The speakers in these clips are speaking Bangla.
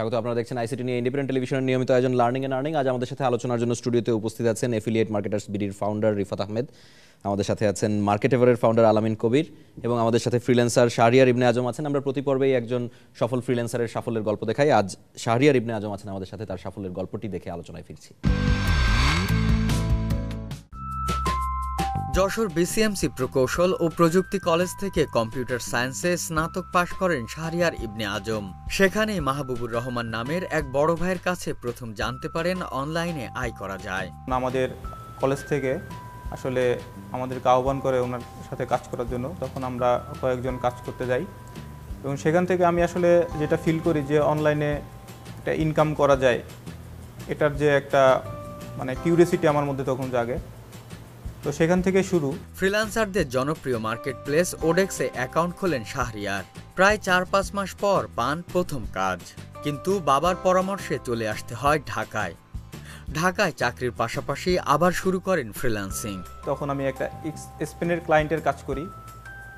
স্বাগত। আপনারা দেখছেন আইসিটি নিয়ে ইন্ডিপেন্ডেন্ট টেলিভিশনের নিয়মিত আয়োজন লার্নিং এন্ড আর্নিং। আজ আমাদের সাথে আলোচনার জন্য স্টুডিওতে উপস্থিত আছেন এফিলিয়েট মার্কেটার্স বিডির ফাউন্ডার রিফাত আহমেদ, আমাদের সাথে আছেন মার্কেট এভারের ফাউন্ডার আলামিন কবির এবং আমাদের সাথে ফ্রিল্যান্সার শাহরিয়ার ইবনে আজম আছেন। আমরা প্রতি পর্বেই একজন সফল ফ্রিল্যান্সারের সাফল্যের গল্প দেখাই। আজ শাহরিয়ার ইবনে আজম আছেন আমাদের সাথে, তার সাফল্যের গল্পটি দেখে আলোচনায় ফিরছি। যশোর বিসিএমসি প্রকৌশল ও প্রযুক্তি কলেজ থেকে কম্পিউটার সায়েন্সে স্নাতক পাশ করেন শাহরিয়ার ইবনে আজম। সেখানেই মাহবুবুর রহমান নামের এক বড় ভাইয়ের কাছে প্রথম জানতে পারেন অনলাইনে আয় করা যায়। আমাদের কলেজ থেকে আসলে আমাদেরকে আহ্বান করে ওনার সাথে কাজ করার জন্য, তখন আমরা কয়েকজন কাজ করতে যাই এবং সেখান থেকে আমি আসলে যেটা ফিল করি যে অনলাইনে একটা ইনকাম করা যায়, এটার যে একটা কিউরিওসিটি আমার মধ্যে তখন জাগে। তো সেখান থেকে শুরু। ফ্রিল্যান্সারদের জনপ্রিয় মার্কেট প্লেস ওডেক্সে অ্যাকাউন্ট খোলেন শাহরিয়ার। প্রায় 4-5 মাস পর পান প্রথম কাজ, কিন্তু বাবার পরামর্শে চলে আসতে হয় ঢাকায়। ঢাকায় চাকরির পাশাপাশি আবার শুরু করেন ফ্রিল্যান্সিং। তখন আমি একটা স্পেনের ক্লায়েন্টের কাজ করি,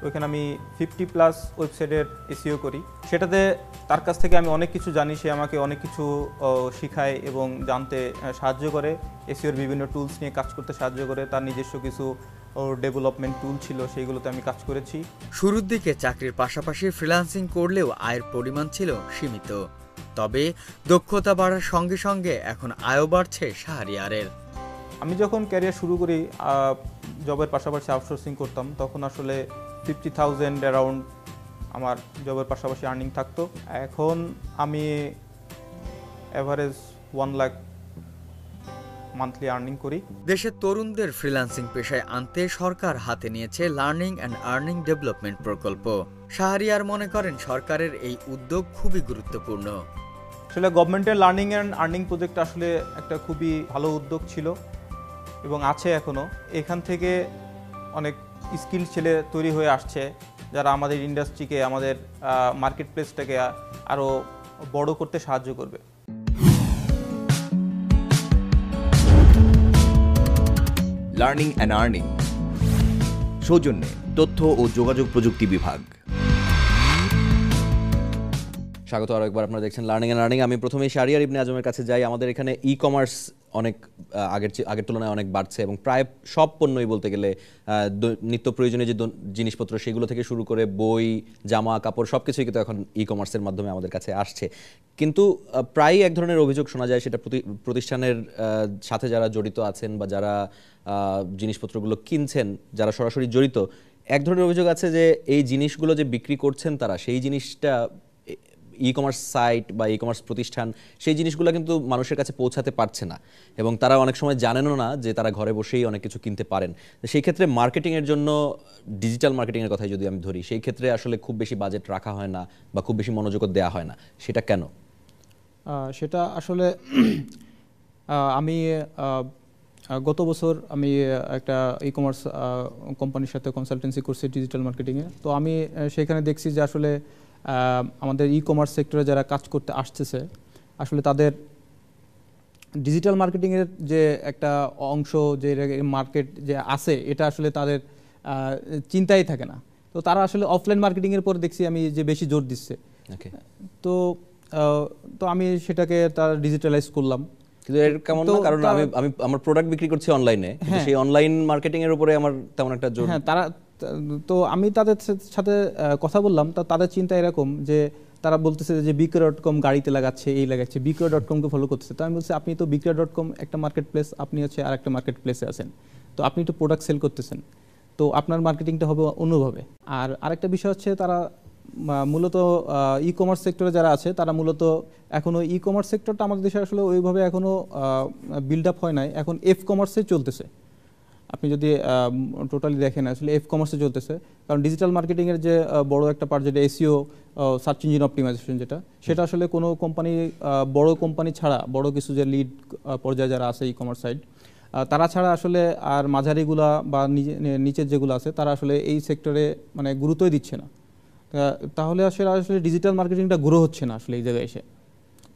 ওইখানে আমি 50+ ওয়েবসাইটের এসইও করি। সেটাতে তার কাছ থেকে আমি অনেক কিছু জানি, সে আমাকে অনেক কিছু শেখায় এবং জানতে সাহায্য করে। এসইওর বিভিন্ন টুলস নিয়ে কাজ করতে সাহায্য করে, তার নিজস্ব কিছু ডেভেলপমেন্ট টুল ছিল, সেইগুলোতে আমি কাজ করেছি। শুরুর দিকে চাকরির পাশাপাশি ফ্রিল্যান্সিং করলেও আয়ের পরিমাণ ছিল সীমিত, তবে দক্ষতা বাড়ার সঙ্গে সঙ্গে এখন আয়ও বাড়ছে শাহরিয়ারের। আমি যখন ক্যারিয়ার শুরু করি, জবের পাশাপাশি আউটসোর্সিং করতাম, তখন আসলে 50,000 অ্যারাউন্ড আমার জবের পাশাপাশি আর্নিং থাকতো। এখন আমি অ্যাভারেজ 1 লাখ মান্থলি আর্নিং করি। দেশের তরুণদের ফ্রিল্যান্সিং পেশায় আনতে সরকার হাতে নিয়েছে লার্নিং অ্যান্ড আর্নিং ডেভেলপমেন্ট প্রকল্প। শাহরিয়ার মনে করেন সরকারের এই উদ্যোগ খুবই গুরুত্বপূর্ণ। আসলে গভর্নমেন্টের লার্নিং অ্যান্ড আর্নিং প্রজেক্ট আসলে একটা খুবই ভালো উদ্যোগ ছিল এবং আছে এখনও। এখান থেকে অনেক স্কিল ছেলে তৈরি হয়ে আসছে, যারা আমাদের ইন্ডাস্ট্রিকে, আমাদের মার্কেট প্লেসটাকে আরও বড় করতে সাহায্য করবে। লার্নিং অ্যান্ড আর্নিং, সৌজন্যে তথ্য ও যোগাযোগ প্রযুক্তি বিভাগ। স্বাগত আরও একবার। আপনারা দেখছেন লার্নিং অ্যান্ড আর্নিং। আমি প্রথমেই শাহরিয়ার ইবনে আজমের কাছে যাই। আমাদের এখানে ই কমার্স অনেক আগের তুলনায় অনেক বাড়ছে এবং প্রায় সব পণ্যই বলতে গেলে নিত্য প্রয়োজনীয় যে জিনিসপত্র সেগুলো থেকে শুরু করে বই, জামা কাপড় সব কিছুই কিন্তু এখন ই কমার্সের মাধ্যমে আমাদের কাছে আসছে। কিন্তু প্রায়ই এক ধরনের অভিযোগ শোনা যায়, সেটা প্রতিষ্ঠানের সাথে যারা জড়িত আছেন বা যারা জিনিসপত্রগুলো কিনছেন, যারা সরাসরি জড়িত, এক ধরনের অভিযোগ আছে যে এই জিনিসগুলো যে বিক্রি করছেন তারা, সেই জিনিসটা ই কমার্স সাইট বা ই কমার্স প্রতিষ্ঠান সেই জিনিসগুলো কিন্তু মানুষের কাছে পৌঁছাতে পারছে না এবং তারা অনেক সময় জানেনও না যে তারা ঘরে বসেই অনেক কিছু কিনতে পারেন। সেই ক্ষেত্রে মার্কেটিংয়ের জন্য, ডিজিটাল মার্কেটিংয়ের কথাই যদি আমি ধরি, সেই ক্ষেত্রে আসলে খুব বেশি বাজেট রাখা হয় না বা খুব বেশি মনোযোগ দেওয়া হয় না। সেটা কেন? সেটা আসলে আমি গত বছর আমি একটা ই কমার্স কোম্পানির সাথে কনসালটেন্সি করছি ডিজিটাল মার্কেটিংয়ে। তো আমি সেখানে দেখছি যে আসলে আমাদের ই কমার্স সেক্টরে যারা কাজ করতে আসতেছে, আসলে তাদের ডিজিটাল মার্কেটিংয়ের যে একটা অংশ, যে মার্কেট যে আছে, এটা আসলে তাদের চিন্তাই থাকে না। তো তারা আসলে অফলাইন মার্কেটিংয়ের পর দেখছি আমি যে বেশি জোর দিচ্ছে। তো আমি সেটাকে তার ডিজিটালাইজ করলাম। কিন্তু এর কেমন না, কারণ আমি আমার প্রোডাক্ট বিক্রি করছি অনলাইনে, সেই অনলাইন মার্কেটিং এর উপরে আমার তেমন একটা জোর। হ্যাঁ, তো আমি তাদের সাথে কথা বললাম, তাদের চিন্তা এরকম যে তারা বলতেছে যে বিক্রয়.com গাড়িতে লাগাচ্ছে, এই লাগাচ্ছে, বিক্রয়.com-কে ফলো করতেছে। তো আমি বলছি, আপনি তো বিক্রয়.com একটা মার্কেট প্লেস, আপনি হচ্ছে আর একটা মার্কেট প্লেসে আছেন, তো আপনি তো প্রোডাক্ট সেল করতেছেন, তো আপনার মার্কেটিংটা হবে অন্যভাবে। আর আরেকটা বিষয় হচ্ছে, তারা মূলত ই কমার্স সেক্টরে যারা আছে, তারা মূলত এখনও ই কমার্স সেক্টরটা আমাদের দেশে আসলে ওইভাবে এখনও বিল্ড আপ হয় নাই, এখন এফ কমার্সে চলতেছে। আপনি যদি টোটালি দেখেন, আসলে এফ কমার্সে চলতেছে, কারণ ডিজিটাল মার্কেটিংয়ের যে বড় একটা পার্ট, যেটা এসইও, সার্চ ইঞ্জিন অপটিমাইজেশন, সেটা আসলে কোনো কোম্পানি, বড় কোম্পানি ছাড়া, বড় কিছু যে লিড পর্যায়ে যারা আছে ই কমার্স সাইড, তারা ছাড়া আসলে আর মাঝারিগুলা বা নিচের যেগুলো আছে, তারা আসলে এই সেক্টরে গুরুত্বই দিচ্ছে না। তাহলে আসলে ডিজিটাল মার্কেটিংটা গ্রো হচ্ছে না আসলে এই জায়গায় এসে।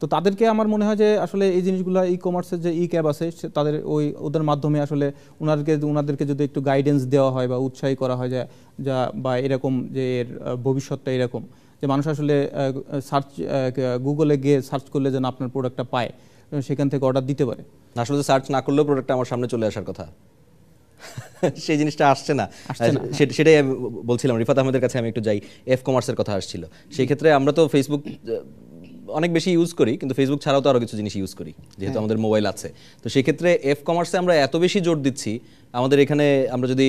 তো তাদেরকে আমার মনে হয় যে আসলে এই জিনিসগুলো, ই কমার্সের যে ই ক্যাব আছে, তাদের ওদের মাধ্যমে আসলে ওনাদেরকে যদি একটু গাইডেন্স দেওয়া হয় বা উৎসাহী করা হয়, যা বা এরকম যে এর ভবিষ্যৎটা এরকম, যে মানুষ আসলে সার্চ গুগলে গিয়ে সার্চ করলে যেন আপনার প্রোডাক্টটা পায়, সেখান থেকে অর্ডার দিতে পারে। আসলে সার্চ না করলেও প্রোডাক্টটা আমার সামনে চলে আসার কথা, সেই জিনিসটা আসছে না। সেটাই আমি বলছিলাম, রিফাত আহমেদের কাছে আমি একটু যাই। এফ কমার্সের কথা আসছিল, সেই ক্ষেত্রে আমরা তো ফেসবুক অনেক বেশি ইউজ করি, কিন্তু ফেসবুক ছাড়াও তো আরো কিছু জিনিস ইউজ করি যেহেতু আমাদের মোবাইল আছে। তো সেই ক্ষেত্রে এফ কমার্সে আমরা এত বেশি জোর দিচ্ছি, আমাদের এখানে আমরা যদি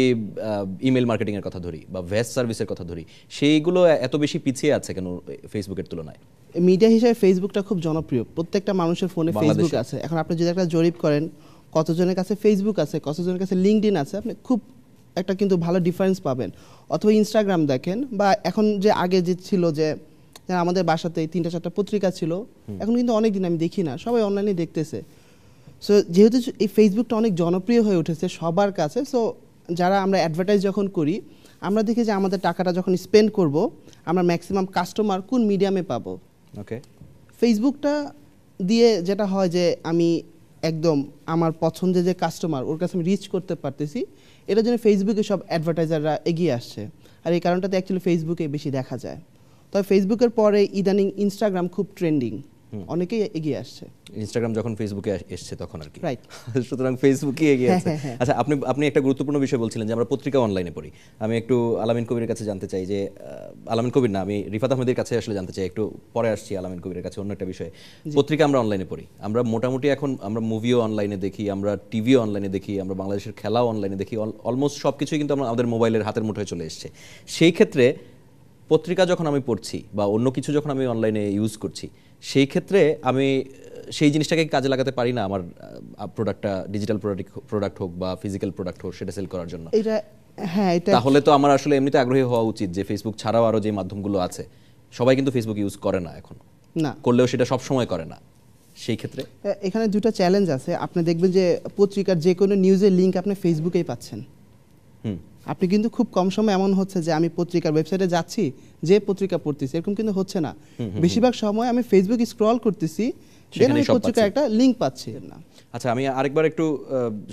ইমেল মার্কেটিং এর কথা ধরি বা ভেস সার্ভিসের কথা ধরি, সেইগুলো এত বেশি পিছিয়ে আছে কেন ফেসবুকের তুলনায়? মিডিয়া হিসেবে ফেসবুকটা খুব জনপ্রিয়, প্রত্যেকটা মানুষের ফোনে ফেসবুক আছে। এখন আপনি যদি একটা জরিপ করেন কতজনের কাছে ফেসবুক আছে, কতজনের কাছে লিঙ্কডইন আছে, আপনি খুব একটা কিন্তু ভালো ডিফারেন্স পাবেন। অথবা ইনস্টাগ্রাম দেখেন, বা এখন যে আগে যে ছিল যে আমাদের বাসাতে 3-4টা পত্রিকা ছিল, এখন কিন্তু অনেক দিন আমি দেখি না, সবাই অনলাইনে দেখতেছে। সো যেহেতু এই ফেসবুকটা অনেক জনপ্রিয় হয়ে উঠেছে সবার কাছে, সো যারা আমরা অ্যাডভার্টাইজ যখন করি, আমরা দেখি যে আমাদের টাকাটা যখন স্পেন্ড করব, আমরা ম্যাক্সিমাম কাস্টমার কোন মিডিয়ামে পাবো। ওকে, ফেসবুকটা দিয়ে যেটা হয় যে আমি একদম আমার পছন্দের যে কাস্টমার ওর কাছে আমি রিচ করতে পারতেছি, এটার জন্য ফেসবুকে সব অ্যাডভার্টাইজাররা এগিয়ে আসছে। আর এই কারণটাতে অ্যাকচুয়ালি ফেসবুকে বেশি দেখা যায়। তবে ফেসবুকের পরে ইদানিং ইনস্টাগ্রাম খুব ট্রেন্ডিং, অনেকেই এগিয়ে আসছে। ইনস্টাগ্রাম যখন ফেসবুকে এসছে তখন আর কি, রাইট। সুতরাং ফেসবুকই এগিয়ে আছে। আচ্ছা, আপনি একটা গুরুত্বপূর্ণ বিষয় বলছিলেন যে আমরা পত্রিকা অনলাইনে পড়ি। আমি একটু আলামিন কবিরের কাছে জানতে চাই যে, আলামিন কবির না, আমি রিফাত আহমেদের কাছে আসলে জানতে চাই, একটু পরে আসছি আলামিন কবিরের কাছে অন্য একটা বিষয়ে। পত্রিকা আমরা অনলাইনে পড়ি, আমরা মোটামুটি এখন আমরা মুভিও অনলাইনে দেখি, আমরা টিভিও অনলাইনে দেখি, আমরা বাংলাদেশের খেলাও অনলাইনে দেখি, অলমোস্ট সব কিছুই কিন্তু আমাদের মোবাইলের হাতের মুঠোয় চলে এসছে। সেই ক্ষেত্রে পত্রিকা যখন আমি পড়ছি বা অন্য কিছু যখন আমি অনলাইনে ইউজ করছি, সেই ক্ষেত্রে আমি সেই জিনিসটাকে কাজে লাগাতে পারি না আমার প্রোডাক্টটা, ডিজিটাল প্রোডাক্ট হোক বা ফিজিক্যাল প্রোডাক্ট হোক, সেটা সেল করার জন্য? এটা হ্যাঁ, এটা তাহলে তো আমার আসলে এমনিতে আগ্রহী হওয়া উচিত যে ফেসবুক ছাড়াও আরো যে মাধ্যমগুলো আছে, সবাই কিন্তু ফেসবুক ইউজ করে না এখন, না করলেও সেটা সব সময় করে না। সেই ক্ষেত্রে এখানে দুটো চ্যালেঞ্জ আছে। আপনি দেখবেন যে পত্রিকার যে কোনো নিউজের লিঙ্ক আপনি ফেসবুকেই পাচ্ছেন। আপনি কিন্তু খুব কম সময় এমন হচ্ছে যে আমি পত্রিকার ওয়েবসাইটে যাচ্ছি, যে পত্রিকা পড়তেছি, এরকম কিন্তু হচ্ছে না। বেশিরভাগ সময় আমি ফেসবুক স্ক্রল করতেছি, দেন আমি পত্রিকার একটা লিঙ্ক পাচ্ছি না। আচ্ছা, আমি আরেকবার একটু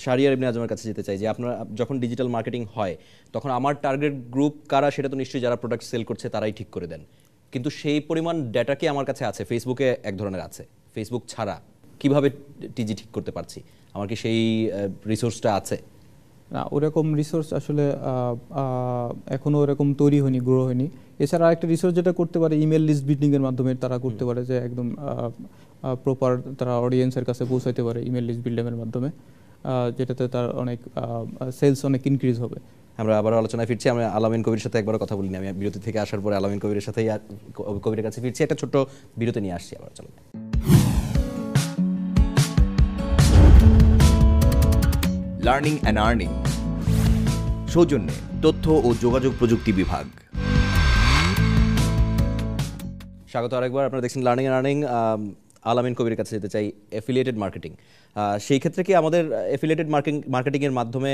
শাহরিয়ার ইবনে আজমের কাছে যেতে চাই যে আপনারা যখন ডিজিটাল মার্কেটিং হয়, তখন আমার টার্গেট গ্রুপ কারা সেটা তো নিশ্চয়ই যারা প্রোডাক্ট সেল করছে তারাই ঠিক করে দেন, কিন্তু সেই পরিমাণ ডেটা কি আমার কাছে আছে? ফেসবুকে এক ধরনের আছে, ফেসবুক ছাড়া কিভাবে টিজি ঠিক করতে পারছি? আমার কি সেই রিসোর্সটা আছে? না, ওরকম রিসোর্স আসলে এখনো ওরকম তৈরি হয়নি, গ্রো হয়নি। এছাড়া আরেকটা রিসোর্স যেটা করতে পারে, ইমেল লিস্ট বিল্ডিং এর মাধ্যমে তারা করতে পারে, যে একদম প্রপার তারা অডিয়েন্সের কাছে পৌঁছাইতে পারে ইমেল লিস্ট বিল্ডিং এর মাধ্যমে, যেটাতে তার অনেক সেলস অনেক ইনক্রিজ হবে। আমরা আবার আলোচনায় ফিরছি। আমি আলামিন কবির সাথে একবার কথা বলিনি, আমি বিরতি থেকে আসার পরে আলামিন কবিরের সাথেই কবিরের কাছে ফিরছি। একটা ছোট্ট বিরতি নিয়ে আসছি আবার, চলো। লার্নিং অ্যান্ড আর্নিং, সৌজন্যে তথ্য ও যোগাযোগ প্রযুক্তি বিভাগ। স্বাগত আরেকবার, আপনারা দেখছেন লার্নিং অ্যান্ড আর্নিং। আলামিন কবির কাছে যেতে চাই, অ্যাফিলিয়েটেড মার্কেটিং। সেই ক্ষেত্রে কি আমাদের অ্যাফিলিয়েটেড মার্কেটিংয়ের মাধ্যমে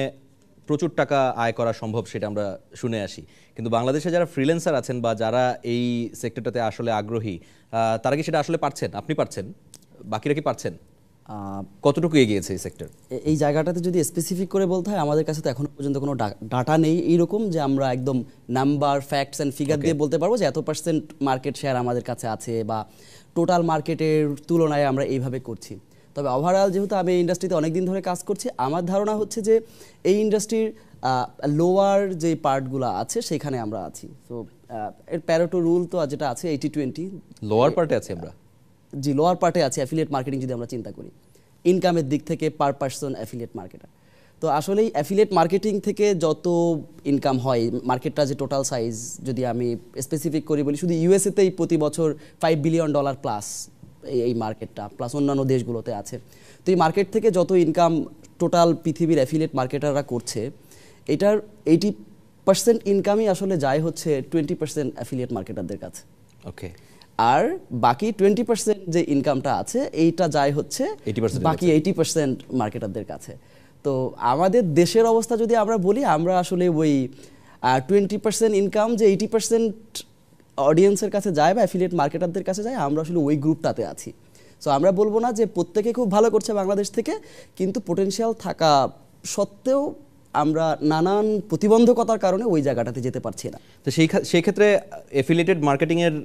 প্রচুর টাকা আয় করা সম্ভব? সেটা আমরা শুনে আসি, কিন্তু বাংলাদেশে যারা ফ্রিল্যান্সার আছেন বা যারা এই সেক্টরটাতে আসলে আগ্রহী, তারা কি সেটা আসলে পারছেন? আপনি পারছেন, বাকিরা কি পারছেন? কতটুকু এগিয়েছে এই সেক্টর? এই জায়গাটাতে যদি স্পেসিফিক করে বলতে হয়, আমাদের কাছে তো এখনো পর্যন্ত কোনো ডাটা নেই এইরকম যে আমরা একদম নাম্বার, ফ্যাক্টস অ্যান্ড ফিগার দিয়ে বলতে পারবো যে এত পার্সেন্ট মার্কেট শেয়ার আমাদের কাছে আছে বা টোটাল মার্কেটের তুলনায় আমরা এইভাবে করছি। তবে ওভারঅল যেহেতু আমি এই ইন্ডাস্ট্রিতে অনেক দিন ধরে কাজ করছি, আমার ধারণা হচ্ছে যে এই ইন্ডাস্ট্রির লোয়ার যে পার্টগুলো আছে সেখানে আমরা আছি। তো এর প্যারেটো রুল তো যেটা আছে 80-20, লোয়ার পার্টে আছি আমরা। জি, লোয়ার পার্টে আছে অ্যাফিলিয়েট মার্কেটিং যদি আমরা চিন্তা করি ইনকামের দিক থেকে পার পার্সন অ্যাফিলিয়েট মার্কেটার। তো আসলেই অ্যাফিলিয়েট মার্কেটিং থেকে যত ইনকাম হয়, মার্কেটটা যে টোটাল সাইজ যদি আমি স্পেসিফিক করি বলি, শুধু ইউএসএতেই প্রতি বছর $5 বিলিয়ন প্লাস এই মার্কেটটা, প্লাস অন্যান্য দেশগুলোতে আছে। তো এই মার্কেট থেকে যত ইনকাম টোটাল পৃথিবীর অ্যাফিলিয়েট মার্কেটাররা করছে, এটার 80% ইনকামই আসলে যায় হচ্ছে 20% অ্যাফিলিয়েট মার্কেটারদের কাছে। ওকে, আর বাকি 20% যে ইনকামটা আছে এইটা যায় হচ্ছে বাকি 80% মার্কেটারদের কাছে। তো আমাদের দেশের অবস্থা যদি আমরা বলি, আমরা আসলে ওই 20% ইনকাম যে 80% অডিয়েন্সের কাছে যায় বা অ্যাফিলিয়েট মার্কেটারদের কাছে যায়, আমরা আসলে ওই গ্রুপটাতে আছি। সো আমরা বলবো না যে প্রত্যেকে খুব ভালো করছে বাংলাদেশ থেকে, কিন্তু পোটেনশিয়াল থাকা সত্ত্বেও আমরা নানান প্রতিবন্ধকতার কারণে ওই জায়গাটাতে যেতে পারছি না। তো সেই ক্ষেত্রে এফিলিয়েটেড মার্কেটিংয়ের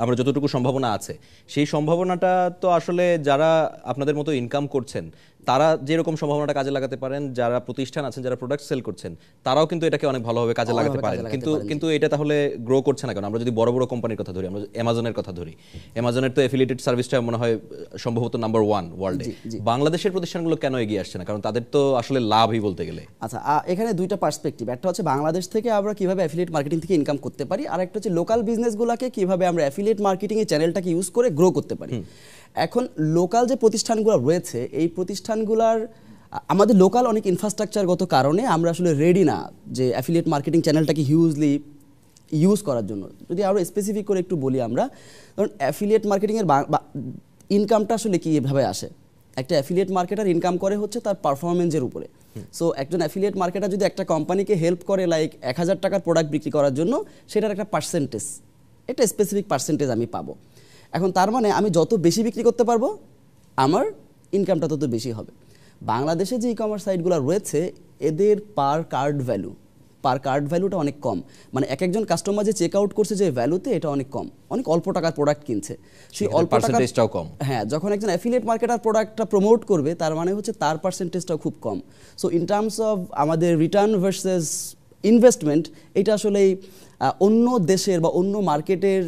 আমরা যতটুকু সম্ভাবনা আছে সেই সম্ভাবনাটা তো আসলে যারা আপনাদের মতো ইনকাম করছেন তারা যেরকম সম্ভাবনাটা কাজে লাগাতে পারেন, যারা প্রতিষ্ঠান আছেন, যারা প্রোডাক্ট সেল করছেন, তারাও কিন্তু এটাকে অনেক ভালোভাবে কাজে লাগাতে পারেন। কিন্তু এটা তাহলে গ্রো করছে না কেন? আমরা যদি বড় বড় কোম্পানির কথা ধরি, আমরা অ্যামাজনের কথা ধরি, অ্যামাজনের তো এফিলিয়েটেড সার্ভিসটা মনে হয় সম্ভবত নাম্বার 1 ওয়ার্ল্ডে। বাংলাদেশের প্রতিষ্ঠানগুলো কেন এগিয়ে আসছে না? কারণ তাদের তো আসলে লাভই বলতে গেলে। আচ্ছা, এখানে দুইটা পার্সপেক্টিভ। একটা হচ্ছে বাংলাদেশ থেকে আমরা কিভাবে অ্যাফিলিয়েট মার্কেটিং থেকে ইনকাম করতে পারি, আর একটা হচ্ছে লোকাল বিজনেসগুলোকে কিভাবে আমরা অ্যাফিলিয়েট মার্কেটিং এর চ্যানেলটাকে ইউজ করে গ্রো করতে পারি। এখন লোকাল যে প্রতিষ্ঠানগুলো রয়েছে, এই প্রতিষ্ঠানগুলোর আমাদের লোকাল অনেক ইনফ্রাস্ট্রাকচারগত কারণে আমরা আসলে রেডি না যে অ্যাফিলিয়েট মার্কেটিং চ্যানেলটাকে হিউজলি ইউজ করার জন্য। যদি আরও স্পেসিফিক করে একটু বলি আমরা, কারণ অ্যাফিলিয়েট মার্কেটিংয়ের ইনকামটা আসলে কীভাবে আসে? একটা অ্যাফিলিয়েট মার্কেটার ইনকাম করে হচ্ছে তার পারফরমেন্সের উপরে। সো একজন অ্যাফিলিয়েট মার্কেটার যদি একটা কোম্পানিকে হেল্প করে লাইক 1000 টাকার প্রোডাক্ট বিক্রি করার জন্য, সেটার একটা পার্সেন্টেজ, একটা স্পেসিফিক পার্সেন্টেজ আমি পাবো। এখন তার মানে আমি যত বেশি বিক্রি করতে পারবো আমার ইনকামটা তত বেশি হবে। বাংলাদেশে যে ই কমার্স সাইটগুলো রয়েছে এদের পার কার্ড ভ্যালুটা অনেক কম। মানে একজন কাস্টমার যে চেক আউট করছে যে ভ্যালুতে, এটা অনেক কম, অনেক অল্প টাকার প্রোডাক্ট কিনছে, সেই অল্প পার্সেন্টেজটাও কম। হ্যাঁ, যখন একজন অ্যাফিলিয়েট মার্কেটার প্রোডাক্টটা প্রমোট করবে তার মানে হচ্ছে তার পার্সেন্টেজটাও খুব কম। সো ইন টার্মস অফ আমাদের রিটার্ন ভার্সেস ইনভেস্টমেন্ট, এটা আসলেই অন্য দেশের বা অন্য মার্কেটের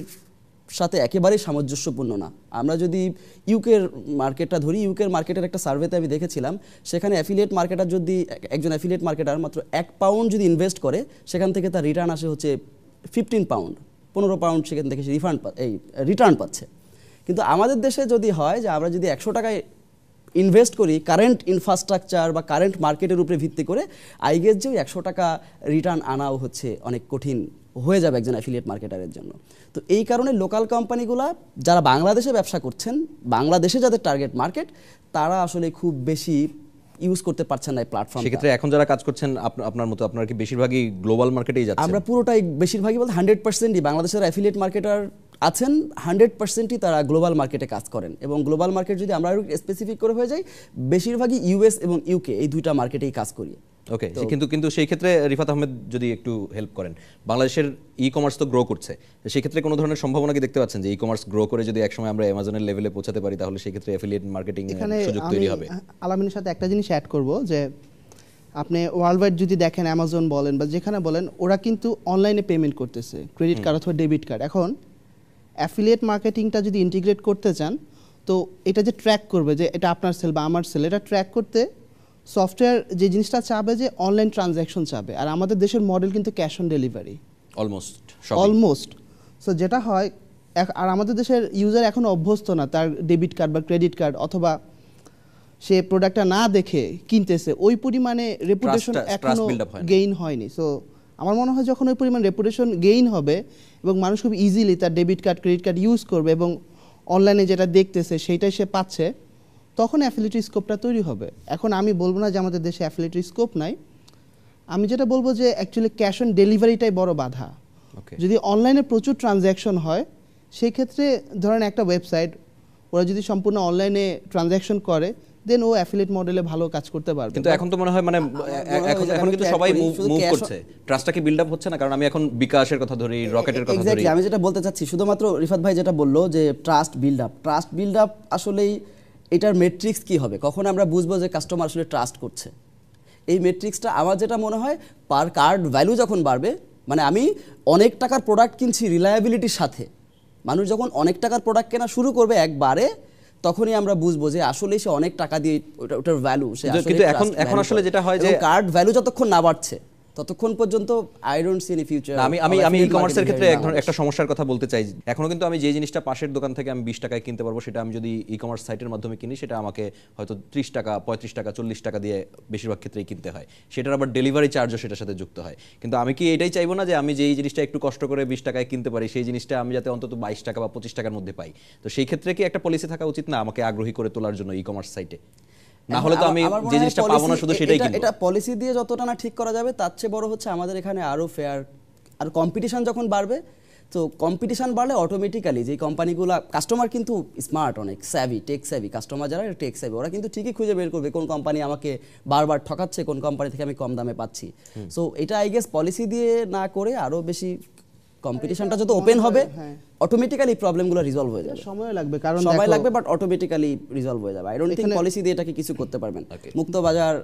সাথে একেবারেই সামঞ্জস্যপূর্ণ না। আমরা যদি ইউকের মার্কেটটা ধরি, ইউকের মার্কেটের একটা সার্ভেতে আমি দেখেছিলাম, সেখানে অ্যাফিলিয়েট মার্কেটার যদি একজন অ্যাফিলিয়েট মার্কেটার মাত্র 1 পাউন্ড যদি ইনভেস্ট করে, সেখান থেকে তার রিটার্ন আসে হচ্ছে 15 পাউন্ড, 15 পাউন্ড সেখান থেকে সে রিটার্ন পাচ্ছে। কিন্তু আমাদের দেশে যদি হয় যে আমরা যদি 100 টাকায় ইনভেস্ট করি কারেন্ট ইনফ্রাস্ট্রাকচার বা কারেন্ট মার্কেটের উপরে ভিত্তি করে, আই গেস যে 100 টাকা রিটার্ন আনাও হচ্ছে অনেক কঠিন হয়ে যাবে একজন অ্যাফিলিয়েট মার্কেটারের জন্য। তো এই কারণে লোকাল কোম্পানিগুলো যারা বাংলাদেশে ব্যবসা করছেন, বাংলাদেশে যাদের টার্গেট মার্কেট, তারা আসলে খুব বেশি ইউজ করতে পারছেন না এই প্ল্যাটফর্ম। সেক্ষেত্রে এখন যারা কাজ করছেন আপনার মতো, আপনারা কি বেশিরভাগই গ্লোবাল মার্কেটেই যাচ্ছেন? আমরা পুরোটাই বেশিরভাগই বলতে 100%ই বাংলাদেশের অ্যাফিলিয়েট মার্কেটার আছেন, 100%ই তারা গ্লোবাল মার্কেটে কাজ করেন। এবং গ্লোবাল মার্কেট যদি আমরা স্পেসিফিক করে হয়ে যাই, বেশিরভাগই ইউএস এবং ইউকে, এই দুইটা মার্কেটেই কাজ করি। ওকে, কিন্তু সেই ক্ষেত্রে রিফাত আহমেদ যদি একটু হেল্প করেন, বাংলাদেশের ই কমার্স তো গ্রো করছে, সেই ক্ষেত্রে কোনো ধরনের সম্ভাবনা কি দেখতে পাচ্ছেন যে ই কমার্স গ্রো করে যদি একসময় আমরা অ্যামাজনের লেভেলে পৌঁছাতে পারি, তাহলে সেই ক্ষেত্রে অ্যাফিলিয়েট মার্কেটিং এর সুযোগ তৈরি হবে? আলামিনের সাথে একটা জিনিস অ্যাড করব যে আপনি ওয়ার্ল্ড ওয়াইড যদি দেখেন, অ্যামাজন বলেন বা যেখানে বলেন, ওরা কিন্তু অনলাইনে পেমেন্ট করতেছে, ক্রেডিট কার্ড অথবা ডেবিট কার্ড। এখন অ্যাফিলিয়েট মার্কেটিংটা যদি ইন্টিগ্রেট করতে চান, তো এটা যে ট্র্যাক করবে যে এটা আপনার সেল বা আমার সেল, এটা ট্র্যাক করতে সফটওয়্যার যে জিনিসটা চাবে যে অনলাইন ট্রানজ্যাকশন চাবে। আর আমাদের দেশের মডেল কিন্তু cash on delivery almost. So যেটা হয়, আর আমাদের দেশের ইউজার এখনো অভ্যস্ত না তার ডেবিট কার্ড বা ক্রেডিট কার্ড অথবা সে প্রোডাক্টটা না দেখে কিনতেছে, ওই পরিমাণে রেপুটেশন এখনো গেইন হয়নি। সো আমার মনে হয় যখন ওই পরিমাণ রেপুটেশন গেইন হবে এবং মানুষ খুব ইজিলি তার debit card credit card use করবে এবং অনলাইনে যেটা দেখতেছে সেইটাই সে পাচ্ছে, তখন অ্যাফিলিয়েট স্কোপটা তৈরি হবে। এখন আমি বলবো না যে আমাদের দেশে অ্যাফিলিয়েট স্কোপ নাই, আমি যেটা বলবো যে অ্যাকচুয়ালি ক্যাশ অন ডেলিভারিটাই বড় বাধা। যদি অনলাইনে প্রচুর ট্রানজ্যাকশন হয়, সেই ক্ষেত্রে ধরেন একটা ওয়েবসাইট, ওরা যদি সম্পূর্ণ অনলাইনে ট্রানজ্যাকশন করে, দেন ও অ্যাফিলিয়েট মডেলে ভালো কাজ করতে পারবে। কিন্তু এখন তো মনে হয় মানে এখন কিন্তু সবাই মুভ করছে, ট্রাস্টটা কি বিল্ড আপ হচ্ছে না? কারণ আমি এখন বিকাশের কথা ধরি, রকেটের কথা ধরি। আমি যেটা বলতে চাচ্ছি, শুধুমাত্র রিফাত ভাই যেটা বললো যে ট্রাস্ট বিল্ড আপ আসলেই এটার মেট্রিক্স কি হবে, কখন আমরা বুঝবো যে কাস্টমার আসলে ট্রাস্ট করছে? এই মেট্রিক্সটা আমার যেটা মনে হয়, পার কার্ড ভ্যালু যখন বাড়বে, মানে আমি অনেক টাকার প্রোডাক্ট কিনছি রিলায়েবিলিটির সাথে, মানুষ যখন অনেক টাকার প্রোডাক্ট কেনা শুরু করবে একবারে, তখনই আমরা বুঝবো যে আসলে সে অনেক টাকা দিয়ে ওটার ভ্যালু সে আসলে। কিন্তু এখন আসলে যেটা হয় যে কার্ড ভ্যালু যতক্ষণ না বাড়ছে ততক্ষণ পর্যন্ত I don't see any future. আমি ই কমার্সের ক্ষেত্রে একটা সমস্যার কথা বলতে চাই। এখনো কিন্তু আমি যে জিনিসটা পাশের দোকান থেকে আমি 20 টাকায় কিনতে পারবো, সেটা আমি যদি ই কমার্স সাইটের মাধ্যমে কিনি, সেটা আমাকে হয়তো 30 টাকা 35 টাকা 40 টাকা দিয়ে বেশিরভাগ ক্ষেত্রেই কিনতে হয়। সেটার আবার ডেলিভারি চার্জও সেটার সাথে যুক্ত হয়। কিন্তু আমি কি এটাই চাইবো না যে আমি যেই জিনিসটা একটু কষ্ট করে 20 টাকায় কিনতে পারি, সেই জিনিসটা আমি যাতে অন্তত 22 টাকা বা 25 টাকার মধ্যে পাই? তো সেই ক্ষেত্রে কি একটা পলিসি থাকা উচিত না আমাকে আগ্রহী করে তোলার জন্য ই কমার্স সাইটে? না হলে তো আমি যে জিনিসটা পাবো না শুধু সেটাই কিনবো। এটা পলিসি দিয়ে যতটা না ঠিক করা যাবে, তার চেয়ে বড় হচ্ছে আমাদের এখানে আরো ফেয়ার আর কম্পিটিশন যখন বাড়বে, তো কম্পিটিশন বাড়লে অটোমেটিক্যালি যে কোম্পানিগুলো, কাস্টমার কিন্তু স্মার্ট, অনেক স্যাভি, টেক স্যাভি কাস্টমার যারা টেক স্যাভি, ওরা কিন্তু ঠিকই খুঁজে বের করবে কোন কোম্পানি আমাকে বারবার ঠকাচ্ছে, কোন কোম্পানি থেকে আমি কম দামে পাচ্ছি। সো এটা আই গেস পলিসি দিয়ে না করে আরও বেশি কম্পিটিশনটা যত ওপেন হবে অটোমেটিক্যালি প্রবলেমগুলো রিজলভ হয়ে যাবে। সময় লাগবে, কারণ সময় লাগবে, বাট অটোমেটিক্যালি রিজলভ হয়ে যাবে। আই ডোন্ট থিংক পলিসি দিয়ে এটাকে কিছু করতে পারবেন। মুক্ত বাজার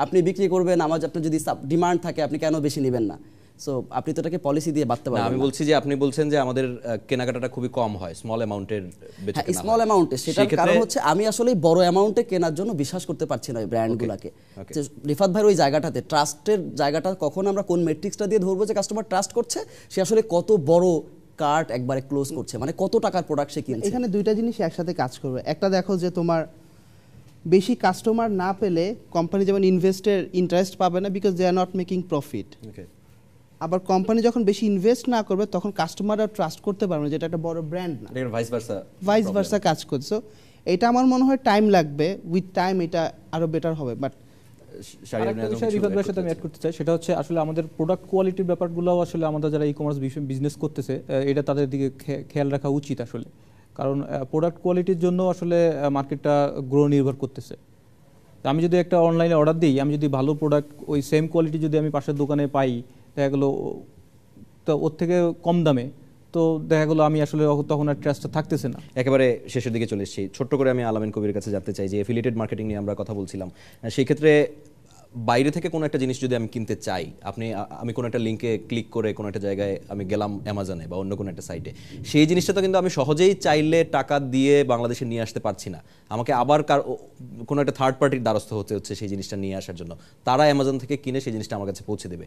আপনি বিক্রি করবেন, আপনার যদি ডিমান্ড থাকে আপনি কেন বেশি নেবেন না? সো আপনি তো এটাকে পলিসি দিয়ে বাড়তে পারবেন। আমি বলছি যে আপনি বলছেন যে আমাদের কেনাকাটাটা খুবই কম হয়, স্মল অ্যামাউন্টের বেচা কেনা। স্মল অ্যামাউন্টে, সেটার কারণ হচ্ছে আমি আসলে বড় অ্যামাউন্টে কেনার জন্য বিশ্বাস করতে পারছি না ওই ব্র্যান্ডগুলোকে। রিফাত ভাইয়ের ওই জায়গাটাতে ট্রাস্টের জায়গাটা কখন আমরা কোন মেট্রিক্সটা দিয়ে ধরবো যে কাস্টমার ট্রাস্ট করছে, সে আসলে কত বড় কার্ট একবারে ক্লোজ করছে, মানে কত টাকার প্রোডাক্ট সে কিনছে। এখানে দুইটা জিনিস একসাথে কাজ করবে। একটা দেখো যে তোমার বেশি কাস্টমার না পেলে কোম্পানি যেমন ইনভেস্টের ইন্টারেস্ট পাবে না, because they are not making profit. আবার কোম্পানি যখন বেশি ইনভেস্ট না করবে তখন কাস্টমাররা ট্রাস্ট করতে পারবে না, যেটা একটা বড় ব্র্যান্ড না, ভাইস ভার্সা কাজ করছে। এটা আমার মনে হয় টাইম লাগবে, উইথ টাইম এটা আরো বেটার হবে। বাট আরেকটা বিষয় রিফাত ভাইয়ের সাথে আমি অ্যাড করতে চাই, সেটা হচ্ছে আসলে আমাদের প্রোডাক্ট কোয়ালিটির ব্যাপারগুলোও আসলে আমাদের যারা ই কমার্স বিজনেস করতেছে এটা তাদের দিকে খেয়াল রাখা উচিত আসলে। কারণ প্রোডাক্ট কোয়ালিটির জন্য আসলে মার্কেটটা গ্রো নির্ভর করতেছে। আমি যদি একটা অনলাইনে অর্ডার দিই, আমি যদি ভালো প্রোডাক্ট ওই সেম কোয়ালিটি যদি আমি পাশের দোকানে পাই, দেখা গেলো তো ওর থেকে কম দামে, তো দেখা গেলো আমি আসলে তখন আর ট্রাস্টটা থাকতেছে না। একেবারে শেষের দিকে চলে এসেছি, ছোট্ট করে আমি আলামিন কবির কাছে জানতে চাই যে এফিলিয়েটেড মার্কেটিং নিয়ে আমরা কথা বলছিলাম, সেই ক্ষেত্রে বাইরে থেকে কোনো একটা জিনিস যদি আমি কিনতে চাই, আমি কোনো একটা লিঙ্কে ক্লিক করে কোনো একটা জায়গায় আমি গেলাম অ্যামাজনে বা অন্য কোনো একটা সাইটে, সেই জিনিসটা তো কিন্তু আমি সহজেই চাইলে টাকা দিয়ে বাংলাদেশে নিয়ে আসতে পারছি না, আমাকে আবার কোনো একটা থার্ড পার্টির দ্বারস্থ হচ্ছে সেই জিনিসটা নিয়ে আসার জন্য। তারা অ্যামাজন থেকে কিনে সেই জিনিসটা আমার কাছে পৌঁছে দেবে।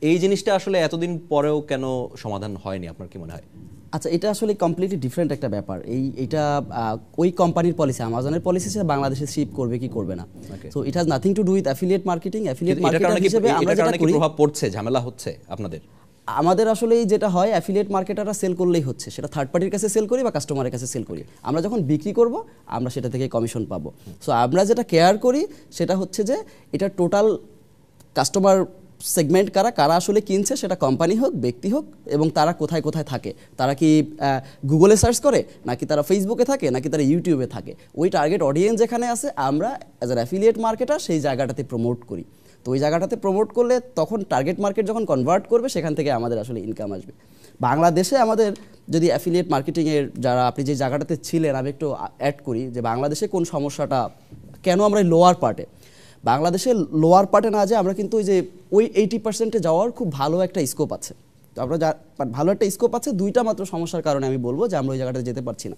এই জিনিসটা আসলে এতদিন পরেও কেন সমাধান হয়নি, আপনার কি মনে হয়? আচ্ছা, এটা আসলে কমপ্লিটলি ডিফারেন্ট একটা ব্যাপার। এটা ওই কোম্পানির পলিসি, আমাজনের পলিসি সে বাংলাদেশে শিপ করবে কি করবে না। So it has nothing to do with affiliate marketing. Affiliate marketer হিসেবে আমরা যেটা করি, প্রভাব পড়ছে, ঝামেলা হচ্ছে আপনাদের? আমাদের আসলে যেটা হয়, অ্যাফিলিয়েট মার্কেটাররা সেল করলেই হচ্ছে, সেটা থার্ড পার্টির কাছে সেল করি বা কাস্টমারের কাছে সেল করি, আমরা যখন বিক্রি করব আমরা সেটা থেকে কমিশন পাবো। সো আমরা যেটা কেয়ার করি সেটা হচ্ছে যে এটা টোটাল কাস্টমার সেগমেন্ট কারা আসলে কিনছে, সেটা কোম্পানি হোক ব্যক্তি হোক, এবং তারা কোথায় কোথায় থাকে, তারা কি গুগলে সার্চ করে, নাকি তারা ফেসবুকে থাকে, নাকি তারা ইউটিউবে থাকে, ওই টার্গেট অডিয়েন্স যেখানে আছে আমরা অ্যাজ অ্যান অ্যাফিলিয়েট মার্কেটার সেই জায়গাটাতে প্রমোট করি। তো ওই জায়গাটাতে প্রমোট করলে তখন টার্গেট মার্কেট যখন কনভার্ট করবে সেখান থেকে আমাদের আসলে ইনকাম আসবে। বাংলাদেশে আমাদের যদি অ্যাফিলিয়েট মার্কেটিংয়ের যারা, আপনি যে জায়গাটাতে ছিলেন, আমি একটু অ্যাড করি যে বাংলাদেশে কোন সমস্যাটা, কেন আমরা লোয়ার পার্টে, বাংলাদেশের লোয়ার পার্টে না যায় আমরা কিন্তু ওই 80% যাওয়ার খুব ভালো একটা স্কোপ আছে। তো আমরা ভালো একটা স্কোপ আছে, দুইটা মাত্র সমস্যার কারণে আমি বলবো যে আমরা ওই জায়গাটাতে যেতে পারছি না।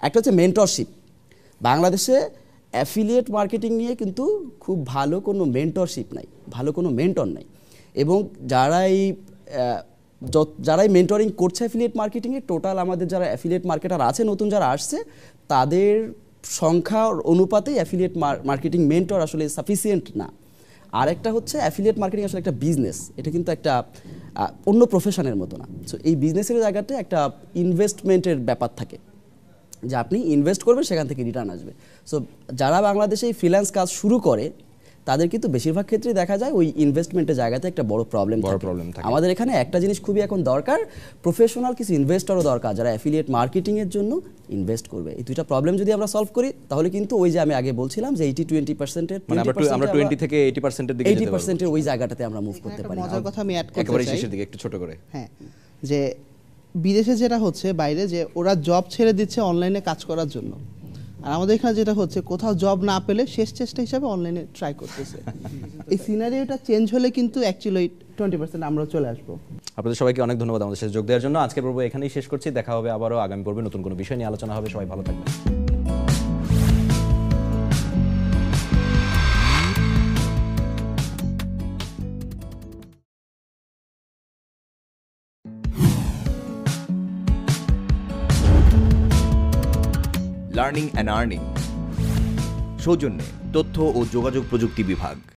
একটা হচ্ছে মেন্টরশিপ। বাংলাদেশে অ্যাফিলিয়েট মার্কেটিং নিয়ে কিন্তু খুব ভালো কোনো মেন্টরশিপ নাই, ভালো কোনো মেন্টর নাই। এবং যারাই মেন্টরিং করছে অ্যাফিলিয়েট মার্কেটিংয়ে, টোটাল আমাদের যারা অ্যাফিলিয়েট মার্কেটার আছে নতুন যারা আসছে, তাদের সংখ্যার অনুপাতেই অ্যাফিলিয়েট মার্কেটিং মেন্টর আসলে সাফিসিয়েন্ট না। আরেকটা হচ্ছে অ্যাফিলিয়েট মার্কেটিং আসলে একটা বিজনেস, এটা কিন্তু একটা অন্য প্রফেশনের মতো না। সো এই বিজনেসের জায়গাতে একটা ইনভেস্টমেন্টের ব্যাপার থাকে, যে আপনি ইনভেস্ট করবেন সেখান থেকে রিটার্ন আসবে। সো যারা বাংলাদেশে এই ফ্রিল্যান্স কাজ শুরু করে তাদের কিন্তু বেশিরভাগ ক্ষেত্রেই দেখা যায় ওই ইনভেস্টমেন্টের জায়গাতে একটা বড় প্রবলেম থাকে। আমাদের এখানে একটা জিনিস খুবই এখন দরকার, প্রফেশনাল কিছু ইনভেস্টরও দরকার যারা অ্যাফিলিয়েট মার্কেটিংয়ের জন্য ইনভেস্ট করবে। এই দুইটা প্রবলেম যদি আমরা সলভ করি তাহলে কিন্তু ওই যে আমি আগে বলছিলাম যে 80-20%-এর, আমরা 20 থেকে 80%-এর দিকে যেতে পারবো, 80%-এর ওই জায়গাটাতে আমরা মুভ করতে পারি। মজার কথা আমি অ্যাড করতে চাই একেবারে শেষের দিকে একটু ছোট করে, হ্যাঁ, যে বিদেশে যেটা হচ্ছে বাইরে, যে ওরা জব ছেড়ে দিচ্ছে অনলাইনে কাজ করার জন্য, আর আমাদের এখানে যেটা হচ্ছে কোথাও জব না পেলে শেষ চেষ্টা হিসাবে অনলাইনে ট্রাই করতেছে। এই সিনারিওটা চেঞ্জ হলে কিন্তু অ্যাকচুয়ালি 20% আমরাও চলে আসবো। আপনাদের সবাইকে অনেক ধন্যবাদ আমাদের সাথে যোগ দেওয়ার জন্য। আজকের পর্ব এখানেই শেষ করছি, দেখা হবে আবারও আগামী পর্বে নতুন কোনো বিষয় নিয়ে আলোচনা হবে। সবাই ভালো থাকবেন। লার্নিং অ্যান্ড আর্নিং, সৌজন্যে তথ্য ও যোগাযোগ প্রযুক্তি বিভাগ।